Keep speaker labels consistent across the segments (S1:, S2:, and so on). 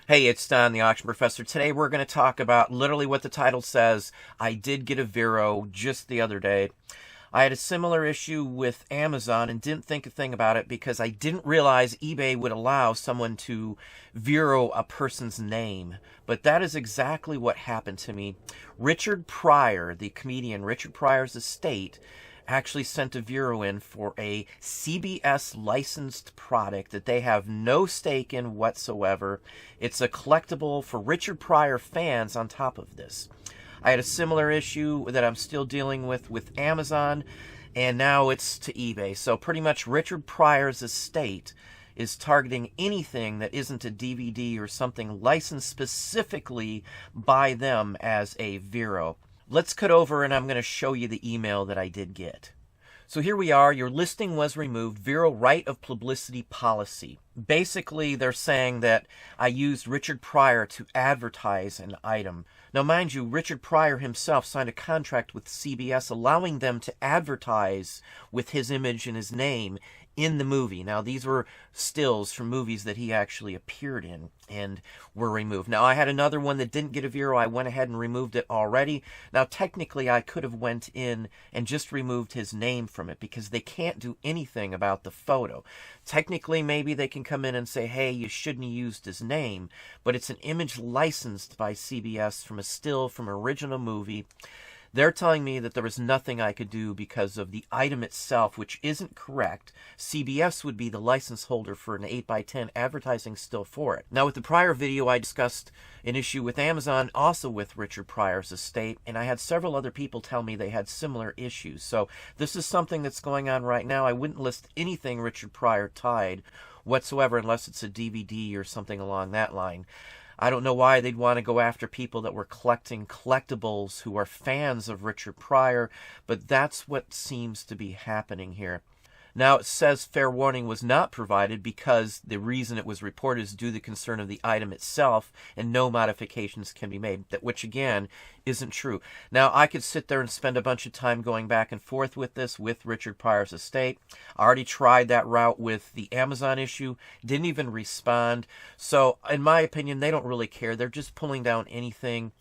S1: Hey, it's Don, the Auction Professor. Today we're going to talk about literally what the title says. I did get a VERO just the other day. I had a similar issue with Amazon and didn't think a thing about it because I didn't realize eBay would allow someone to VERO a person's name. But that is exactly what happened to me. Richard Pryor, the comedian Richard Pryor's estate, actually sent a VERO in for a CBS licensed product that they have no stake in whatsoever. It's a collectible for Richard Pryor fans on top of this. I had a similar issue that I'm still dealing with Amazon, and now it's to eBay. So pretty much Richard Pryor's estate is targeting anything that isn't a DVD or something licensed specifically by them as a VERO. Let's cut over and I'm going to show you the email that I did get. So here we are. Your listing was removed. VERO right of publicity policy. Basically, they're saying that I used Richard Pryor to advertise an item. Now, mind you, Richard Pryor himself signed a contract with CBS allowing them to advertise with his image and his name in the movie. Now, these were stills from movies that he actually appeared in and were removed. Now, I had another one that didn't get a VERO. I went ahead and removed it already. Now, technically, I could have went in and just removed his name from it because they can't do anything about the photo. Technically, maybe they can come in and say, hey, you shouldn't have used his name, but it's an image licensed by CBS from a still from an original movie. They're telling me that there was nothing I could do because of the item itself, which isn't correct. CBS would be the license holder for an 8x10 advertising still for it. Now, with the prior video, I discussed an issue with Amazon, also with Richard Pryor's estate, and I had several other people tell me they had similar issues. So this is something that's going on right now. I wouldn't list anything Richard Pryor tied whatsoever unless it's a DVD or something along that line. I don't know why they'd want to go after people that were collecting collectibles who are fans of Richard Pryor, but that's what seems to be happening here. Now, it says fair warning was not provided because the reason it was reported is due to the concern of the item itself and no modifications can be made, which again isn't true. Now, I could sit there and spend a bunch of time going back and forth with this with Richard Pryor's estate. I already tried that route with the Amazon issue, didn't even respond. So, in my opinion, they don't really care. They're just pulling down anything.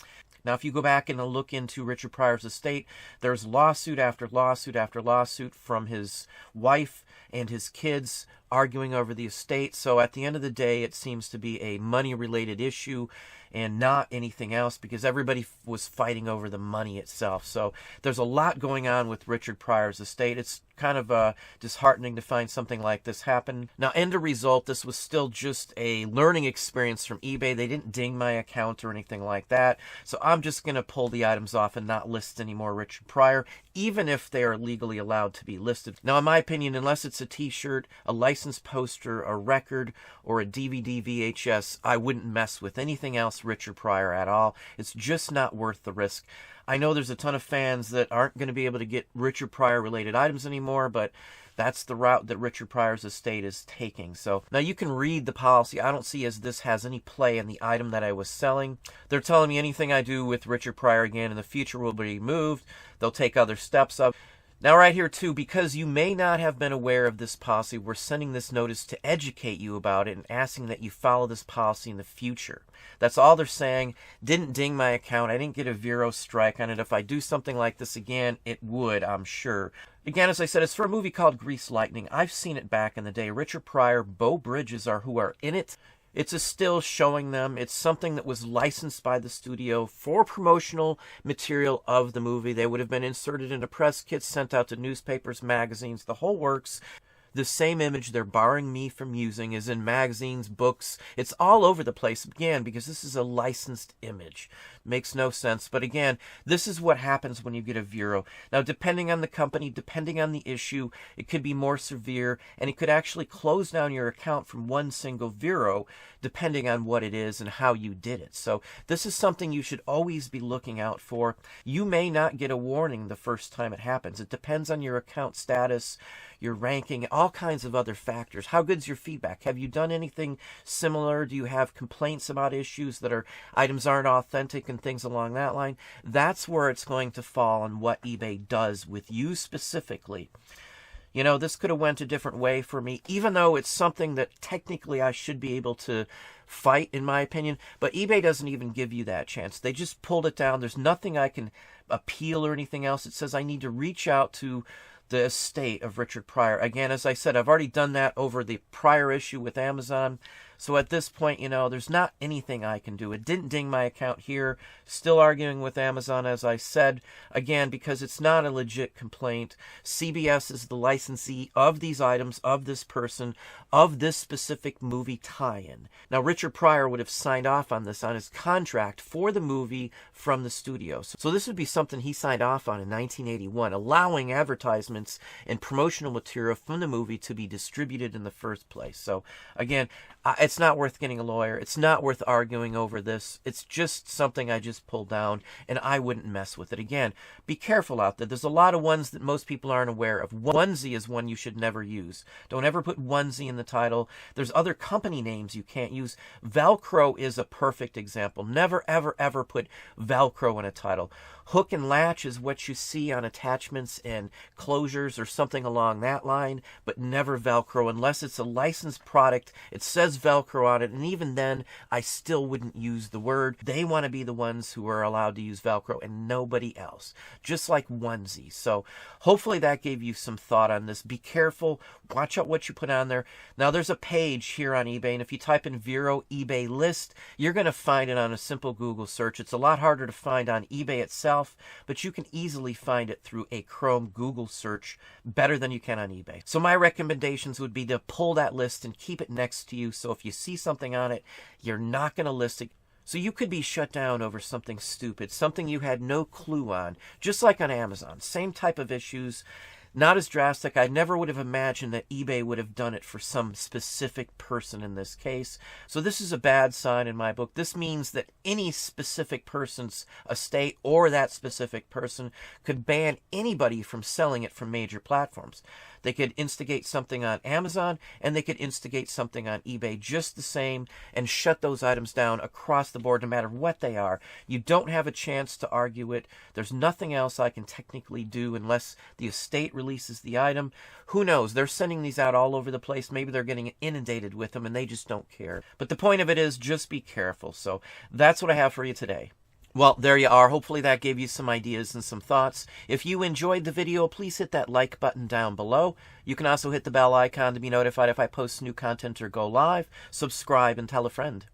S1: Now, if you go back and look into Richard Pryor's estate, there's lawsuit after lawsuit after lawsuit from his wife and his kids arguing over the estate. So at the end of the day, it seems to be a money-related issue and not anything else because everybody was fighting over the money itself. So there's a lot going on with Richard Pryor's estate. It's kind of disheartening to find something like this happen. Now, end of result, this was still just a learning experience from eBay. They didn't ding my account or anything like that. So I'm just going to pull the items off and not list any more Richard Pryor, even if they are legally allowed to be listed. Now, in my opinion, unless it's a t-shirt, a licensed poster, a record, or a DVD VHS, I wouldn't mess with anything else Richard Pryor at all. It's just not worth the risk. I know there's a ton of fans that aren't going to be able to get Richard Pryor related items anymore, but that's the route that Richard Pryor's estate is taking. So now you can read the policy. I don't see as this has any play in the item that I was selling. They're telling me anything I do with Richard Pryor again in the future will be removed. They'll take other steps up. Now, right here, too, because you may not have been aware of this policy, we're sending this notice to educate you about it and asking that you follow this policy in the future. That's all they're saying. Didn't ding my account. I didn't get a VERO strike on it. If I do something like this again, it would, I'm sure. Again, as I said, it's for a movie called Grease Lightning. I've seen it back in the day. Richard Pryor, Beau Bridges are who are in it. It's a still showing them. It's something that was licensed by the studio for promotional material of the movie. They would have been inserted into press kits, sent out to newspapers, magazines, the whole works. The same image they're barring me from using is in magazines, books. It's all over the place, again, because this is a licensed image. Makes no sense. But again, this is what happens when you get a VERO. Now, depending on the company, depending on the issue, it could be more severe, and it could actually close down your account from one single VERO, depending on what it is and how you did it. So this is something you should always be looking out for. You may not get a warning the first time it happens. It depends on your account status, your ranking, all kinds of other factors. How good's your feedback? Have you done anything similar? Do you have complaints about issues that are items aren't authentic and things along that line? That's where it's going to fall on what eBay does with you specifically. you know, this could have went a different way for me, even though it's something that technically I should be able to fight, in my opinion. But eBay doesn't even give you that chance. They just pulled it down. There's nothing I can appeal or anything else. It says I need to reach out to the estate of Richard Pryor. Again, as I said, I've already done that over the prior issue with Amazon. So at this point, you know, there's not anything I can do. It didn't ding my account here. Still arguing with Amazon, as I said, again, because it's not a legit complaint. CBS is the licensee of these items, of this person, of this specific movie tie-in. Now, Richard Pryor would have signed off on this on his contract for the movie from the studio. So this would be something he signed off on in 1981, allowing advertisements and promotional material from the movie to be distributed in the first place. So again, it's not worth getting a lawyer. It's not worth arguing over this. It's just something I just pulled down, and I wouldn't mess with it. Again, be careful out there. There's a lot of ones that most people aren't aware of. Onesie is one you should never use. Don't ever put onesie in the title. There's other company names you can't use. Velcro is a perfect example. Never, ever, ever put Velcro in a title. Hook and latch is what you see on attachments and closures or something along that line, but never Velcro unless it's a licensed product. It says Velcro on it, and even then, I still wouldn't use the word. They want to be the ones who are allowed to use Velcro and nobody else, just like onesies. So hopefully that gave you some thought on this. Be careful. Watch out what you put on there. Now, there's a page here on eBay, and if you type in VERO eBay list, you're going to find it on a simple Google search. It's a lot harder to find on eBay itself, but you can easily find it through a Chrome Google search better than you can on eBay. So my recommendations would be to pull that list and keep it next to you, so if you see something on it, you're not going to list it. So you could be shut down over something stupid, something you had no clue on, just like on Amazon. Same type of issues. Not as drastic. I never would have imagined that eBay would have done it for some specific person in this case. So this is a bad sign in my book. This means that any specific person's estate or that specific person could ban anybody from selling it from major platforms. They could instigate something on Amazon, and they could instigate something on eBay just the same and shut those items down across the board, no matter what they are. You don't have a chance to argue it. There's nothing else I can technically do unless the estate releases the item. Who knows? They're sending these out all over the place. Maybe they're getting inundated with them, and they just don't care. But the point of it is, just be careful. So that's what I have for you today. Well, there you are. Hopefully that gave you some ideas and some thoughts. If you enjoyed the video, please hit that like button down below. You can also hit the bell icon to be notified if I post new content or go live. Subscribe and tell a friend.